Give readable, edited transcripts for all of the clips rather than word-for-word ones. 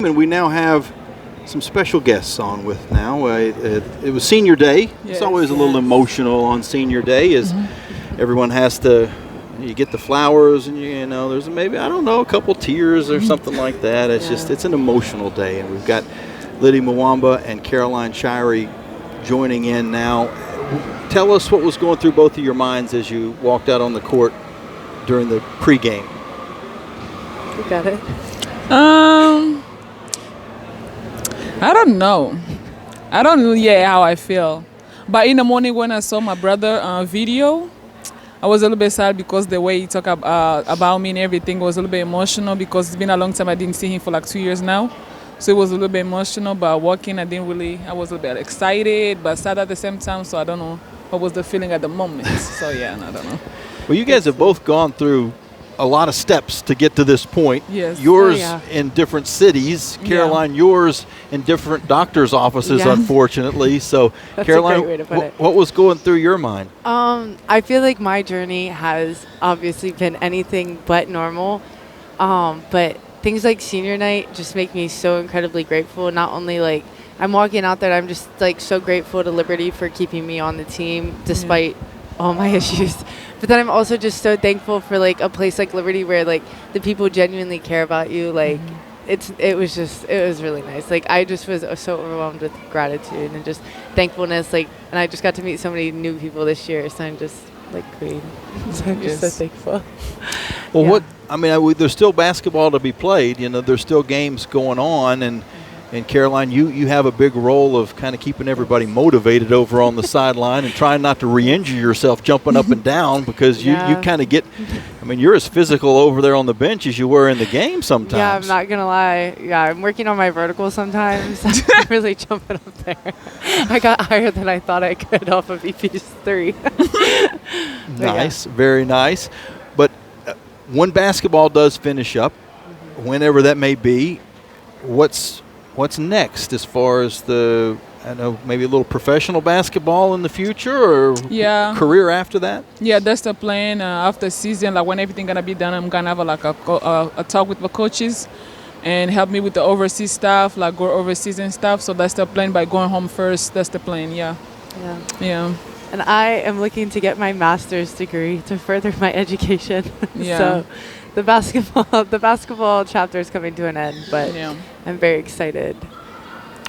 And we now have some special guests on with now. It was senior day. Yes, it's always a little emotional on senior day as everyone has to, you get the flowers and you know, there's maybe, I don't know, a couple tears or something like that. It's just, it's an emotional day. And we've got Lydie Mwamba and Caroline Shiery joining in now. Tell us what was going through both of your minds as you walked out on the court during the pregame. You got it. I don't know. I don't know yet how I feel. But in the morning when I saw my brother video, I was a little bit sad because the way he talked about me and everything was a little bit emotional because it's been a long time. I didn't see him for like 2 years now. So it was a little bit emotional, but walking, I was a little bit excited, but sad at the same time. So I don't know what was the feeling at the moment. So yeah, I don't know. Well, you guys have both gone through a lot of steps to get to this point. Yes. Yours in different cities, Caroline, yours in different doctor's offices, unfortunately. So, That's Caroline, a great way to put it. What was going through your mind? I feel like my journey has obviously been anything but normal. But things like senior night just make me so incredibly grateful. Not only like I'm walking out there, I'm just like so grateful to Liberty for keeping me on the team despite all my issues. But then I'm also just so thankful for like a place like Liberty where like the people genuinely care about you. Like it was really nice. Like I just was so overwhelmed with gratitude and just thankfulness. Like, and I just got to meet so many new people this year. So I'm just like queen. So I'm just so thankful. Well, there's still basketball to be played. You know, there's still games going on, and Caroline, you have a big role of kind of keeping everybody motivated over on the sideline and trying not to re-injure yourself jumping up and down because you kind of get, you're as physical over there on the bench as you were in the game sometimes. Yeah, I'm not going to lie. Yeah, I'm working on my vertical sometimes. I'm really jumping up there. I got higher than I thought I could off of EP's 3. Nice, very nice. But when basketball does finish up, whenever that may be, what's next as far as maybe a little professional basketball in the future or career after that? Yeah, that's the plan. After season, like when everything gonna be done, I'm gonna have a talk with the coaches and help me with the overseas stuff, like go overseas and stuff. So that's the plan. By going home first, that's the plan. Yeah. And I am looking to get my master's degree to further my education. So the basketball chapter is coming to an end, but I'm very excited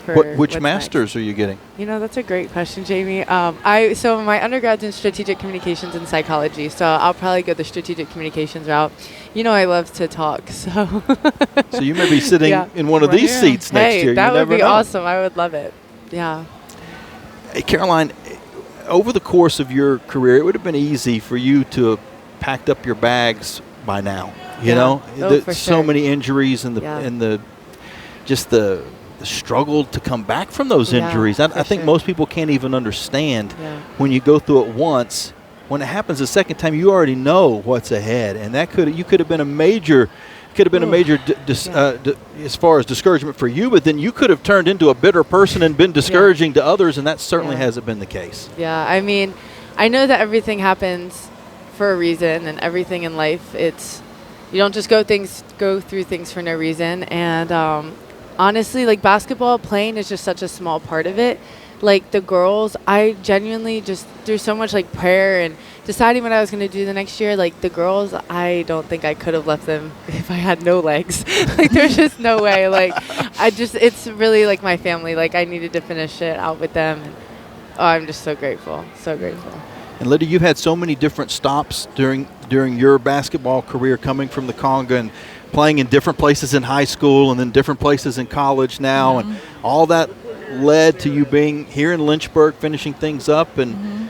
for which master's are you getting? You know, that's a great question, Jamie. So my undergrad's in strategic communications and psychology, so I'll probably go the strategic communications route. You know, I love to talk, so. So you may be sitting in one of these seats next year. That would be awesome. I would love it. Yeah. Hey, Caroline, over the course of your career, it would have been easy for you to have packed up your bags by now. You know, so many injuries and the struggle to come back from those injuries. I think most people can't even understand when you go through it once. When it happens the second time, you already know what's ahead, and you could have been a major. As far as discouragement for you, but then you could have turned into a bitter person and been discouraging to others, and that certainly hasn't been the case. Yeah, I mean, I know that everything happens for a reason, and everything in life, you don't just go through things for no reason. And honestly, like basketball playing is just such a small part of it. Like the girls, I genuinely just through so much like prayer and deciding what I was going to do the next year, like the girls, I don't think I could have left them if I had no legs. Like there's just no way. Like it's really like my family. Like I needed to finish it out with them. And, I'm just so grateful. So grateful. And Lydie, you've had so many different stops during your basketball career, coming from the Conga and playing in different places in high school and then different places in college now, and all that led to you being here in Lynchburg, finishing things up. And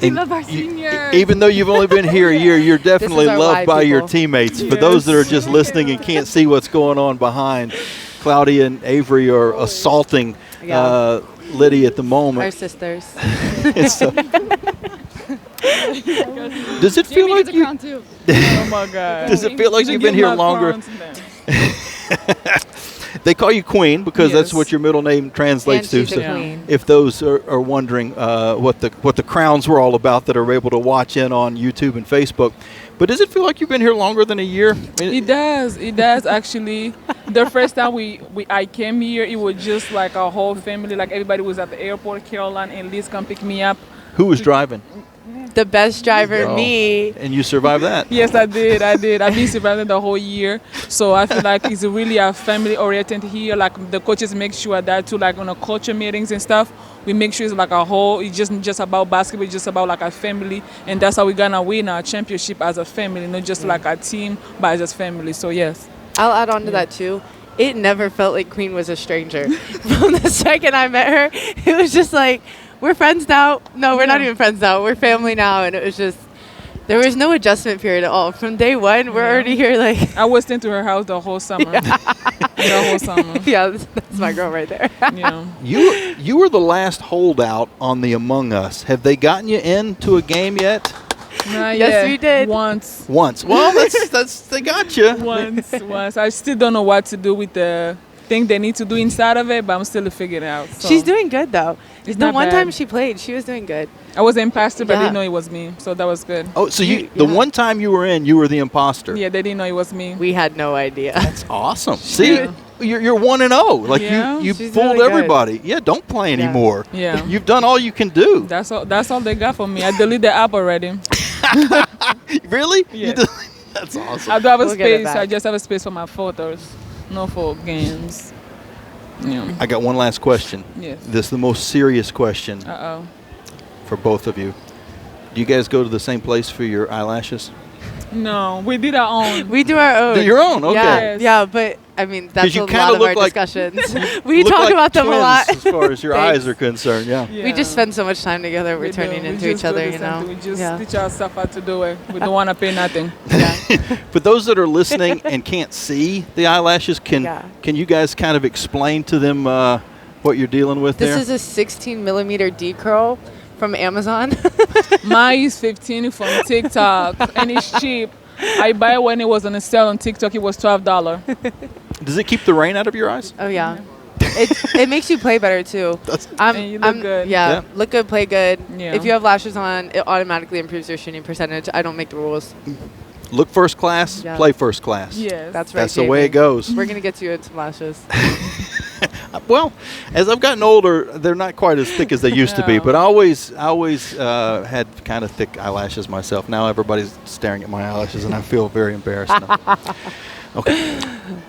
we love our seniors. Even though you've only been here a year, you're definitely loved by your teammates. For those that are just listening and can't see what's going on behind, Claudia and Avery are assaulting Lydie at the moment. Our sisters. Does it feel like you? Oh my God! Does it feel like you've been here longer? They call you Queen because that's what your middle name translates to. So if those are wondering what the crowns were all about that are able to watch in on YouTube and Facebook, But does it feel like you've been here longer than a year? It does. It does, actually. The first time I came here, it was just like a whole family. Like, everybody was at the airport. Caroline and Liz come pick me up. Who was driving? The best driver, me. And you survived that? Yes, I did. I've been surviving the whole year. So I feel like it's really a family-oriented here. Like, the coaches make sure that too, like on the culture meetings and stuff, we make sure it's like a whole, it's just about basketball, it's just about like a family. And that's how we're going to win our championship as a family, not just like a team, but as a family. So, yes. I'll add on to that, too. It never felt like Queen was a stranger. From the second I met her, it was just like, we're friends now. No, we're not even friends now. We're family now. And it was just, there was no adjustment period at all. From day one, we're already here. Like, I was into her house the whole summer. The whole summer. Yeah, that's my girl right there. Yeah. You were the last holdout on the Among Us. Have they gotten you into a game yet? Not Yes, yet. we did. Once. Well, that's they got you. Once. I still don't know what to do with the thing they need to do inside of it, but I'm still figuring it out. So. She's doing good, though. It's the not one bad. time she played, she was doing good. I was the imposter, but Yeah. they didn't know it was me, so that was good. Oh, so the Yeah. one time you were in, you were the imposter. Yeah, they didn't know it was me. We had no idea. That's awesome. See, you're 1-0. Like Yeah. you She's fooled really good. everybody. Yeah, don't play anymore. Yeah. You've done all you can do. That's all they got for me. I deleted the app already. Really? Yeah. You did- That's awesome. I do have a We'll get it space. back. I just have a space for my photos, no for games. Yeah. I got one last question. Yes. This is the most serious question Uh-oh. for both of you. Do you guys go to the same place for your eyelashes? No, we did our own. We do our own. Do your own? Okay. Yeah, Yes. yeah, but I mean, that's you a kinda lot of look our like- discussions. We Look talk like about them a twins lot. as far as your Thanks. eyes are concerned. Yeah. We just spend so much time together. We're We turning do. into We each just do other, the you same know. thing. We just Yeah. teach ourselves how to do it. We don't want to pay nothing. Yeah. For those that are listening and can't see the eyelashes, can you guys kind of explain to them what you're dealing with This there? is a 16 millimeter D curl from Amazon. Mine is 15 from TikTok, and it's cheap. I buy it when it was on a sale on TikTok. It was $12. Does it keep the rain out of your eyes? Oh yeah, it makes you play better too. And you look good. Yeah, look good, play good. Yeah. If you have lashes on, it automatically improves your shooting percentage. I don't make the rules. Look first class, Yeah. play first class. Yes. That's right. That's the way it Jamie. goes. We're gonna get you into lashes. Well, as I've gotten older, they're not quite as thick as they used to be, No. but I always had kind of thick eyelashes myself. Now everybody's staring at my eyelashes, and I feel very embarrassed now. Okay,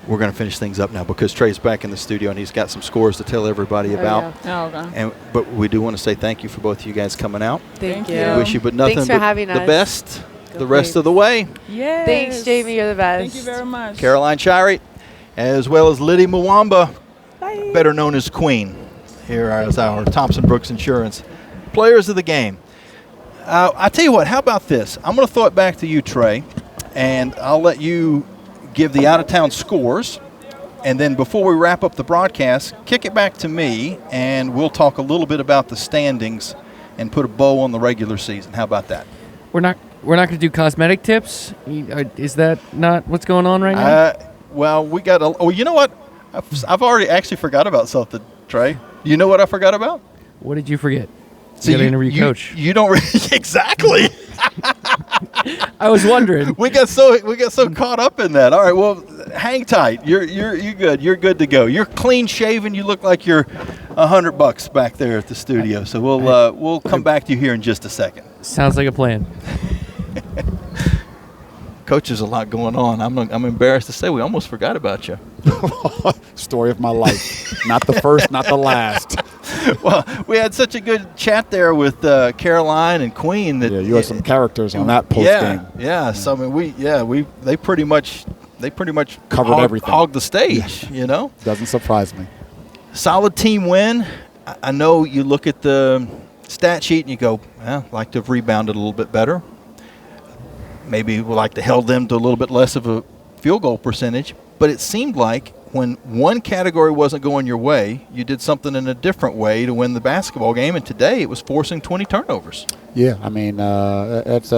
we're going to finish things up now because Trey's back in the studio, and he's got some scores to tell everybody about. Oh, okay. But we do want to say thank you for both of you guys coming out. Thank Thank you. you. Wish you but nothing Thanks for but having the us. best Go the rest Flames. of the way. Yes. Thanks, Jamie. You're the best. Thank you very much. Caroline Shiery, as well as Lydie Mwamba, Bye. better known as Queen, here as our Thompson Brooks Insurance players of the game. I tell you what, how about this? I'm going to throw it back to you, Trey, and I'll let you give the out-of-town scores, and then before we wrap up the broadcast, kick it back to me, and we'll talk a little bit about the standings and put a bow on the regular season. How about that? We're not going to do cosmetic tips. Is that not what's going on right now? Well, we got a. Oh, you know what? I've already actually forgot about something, Trey. You know what I forgot about? What did you forget? So You got to interview coach. You don't exactly. I was wondering. we got so caught up in that. All right, well, hang tight. You're good. You're good to go. You're clean shaven. You look like you're $100 back there at the studio. So we'll come back to you here in just a second. Sounds like a plan. Coach, there's a lot going on. I'm embarrassed to say we almost forgot about you. Story of my life. Not the first, not the last. Well, we had such a good chat there with Caroline and Queen. That Yeah, you had some characters on that post game. Yeah. So I mean, they pretty much Covered everything. hogged the stage. You know, Doesn't surprise me. solid team win. I know you look at the stat sheet and you go, well, like to have rebounded a little bit better. Maybe we'd like to held them to a little bit less of a field goal percentage. But it seemed like when one category wasn't going your way, you did something in a different way to win the basketball game. And today it was forcing 20 turnovers. Yeah, I mean, it's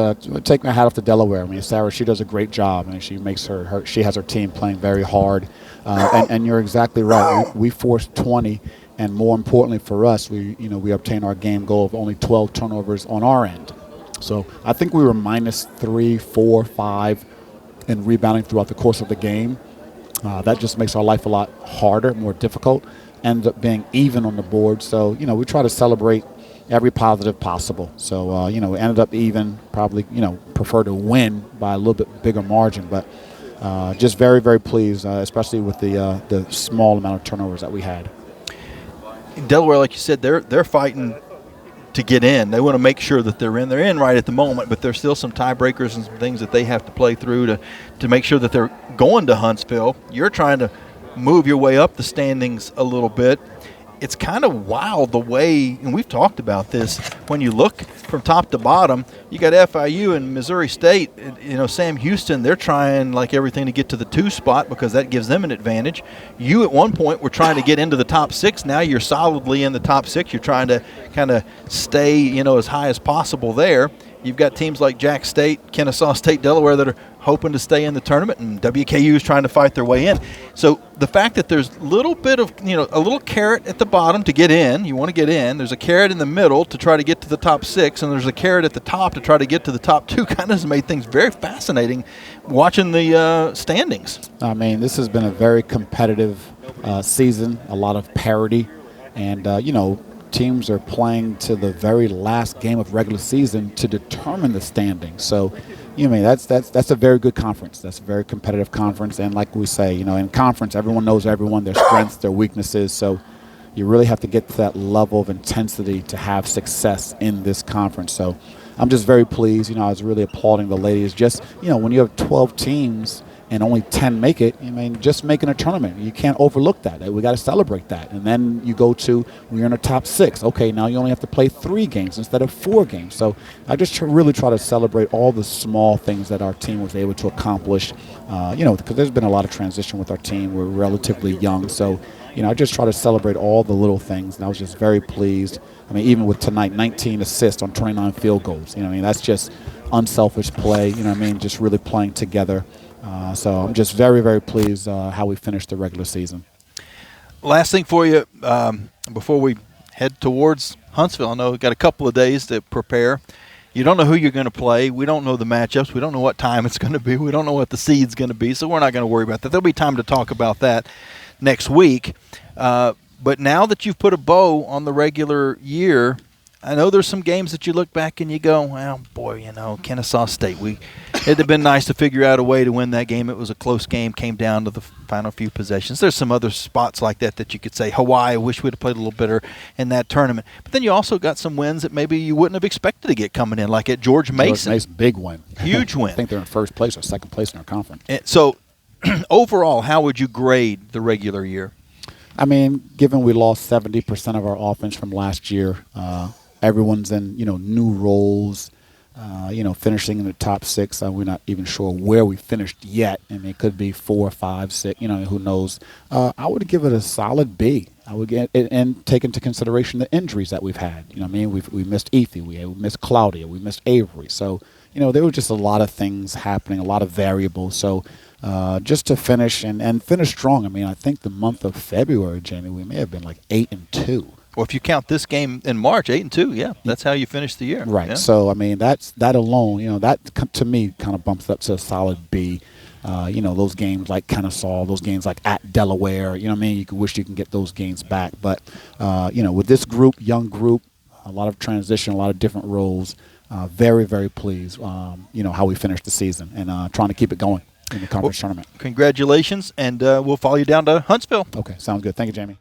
take my hat off to Delaware. I mean, Sarah, she does a great job, and she makes she has her team playing very hard. And you're exactly right. We forced 20, and more importantly for us, we obtain our game goal of only 12 turnovers on our end. So I think we were -3, 4, 5 in rebounding throughout the course of the game. That just makes our life a lot harder, more difficult. Ended up being even on the board. So, we try to celebrate every positive possible. So, we ended up even, probably, prefer to win by a little bit bigger margin. But just very, very pleased, especially with the small amount of turnovers that we had. In Delaware, like you said, they're fighting to get in. They want to make sure that they're in. They're in right at the moment, but there's still some tiebreakers and some things that they have to play through to make sure that they're going to Huntsville. You're trying to move your way up the standings a little bit. It's kind of wild the way, and we've talked about this, when you look from top to bottom, you got FIU and Missouri State, Sam Houston, they're trying like everything to get to the 2 spot because that gives them an advantage. You at one point were trying to get into the top 6. Now you're solidly in the top 6. You're trying to kind of stay, as high as possible there. You've got teams like Jack State, Kennesaw State, Delaware that are hoping to stay in the tournament, and WKU is trying to fight their way in. So the fact that there's a little bit of, a little carrot at the bottom to get in, you want to get in. There's a carrot in the middle to try to get to the top 6, and there's a carrot at the top to try to get to the top 2. Kind of has made things very fascinating watching the standings. I mean, this has been a very competitive season, a lot of parity, and, teams are playing to the very last game of regular season to determine the standings. So, that's a very good conference. That's a very competitive conference. And like we say, in conference, everyone knows everyone, their strengths, their weaknesses. So you really have to get to that level of intensity to have success in this conference. So I'm just very pleased. I was really applauding the ladies. Just, when you have 12 teams and only 10 make it, just making a tournament. You can't overlook that. We got to celebrate that. And then you go to, we're in the top 6. Okay, now you only have to play 3 games instead of 4 games. So I just really try to celebrate all the small things that our team was able to accomplish, because there's been a lot of transition with our team. We're relatively young. So, I just try to celebrate all the little things. And I was just very pleased. Even with tonight, 19 assists on 29 field goals. That's just unselfish play, just really playing together. So I'm just very, very pleased how we finished the regular season. Last thing for you before we head towards Huntsville. I know we've got a couple of days to prepare. You don't know who you're going to play. We don't know the matchups. We don't know what time it's going to be. We don't know what the seed's going to be, so we're not going to worry about that. There'll be time to talk about that next week. But now that you've put a bow on the regular year, I know there's some games that you look back and you go, well, boy, Kennesaw State. It'd have been nice to figure out a way to win that game. It was a close game, came down to the final few possessions. There's some other spots like that you could say, Hawaii, I wish we'd have played a little better in that tournament. But then you also got some wins that maybe you wouldn't have expected to get coming in, like at George Mason. George Mason, big win. Huge win. I think they're in first place or second place in our conference. And so overall, how would you grade the regular year? Given we lost 70% of our offense from last year, everyone's in, new roles, finishing in the top 6. We're not even sure where we finished yet. It could be 4, 5, 6, who knows. I would give it a solid B. I would get it, and take into consideration the injuries that we've had. We missed Ethy, we missed Claudia, we missed Avery. So, there were just a lot of things happening, a lot of variables. So, just to finish and finish strong. I think the month of February, Jamie, we may have been like 8-2. Well, if you count this game in March, 8-2, yeah, that's how you finish the year. Right. Yeah. So, that alone, that to me kind of bumps up to a solid B. Those games like Kennesaw, those games like at Delaware, you could wish you can get those games back. But, with this group, young group, a lot of transition, a lot of different roles, very, very pleased, how we finished the season and trying to keep it going in the conference tournament. Congratulations, and we'll follow you down to Huntsville. Okay, sounds good. Thank you, Jamie.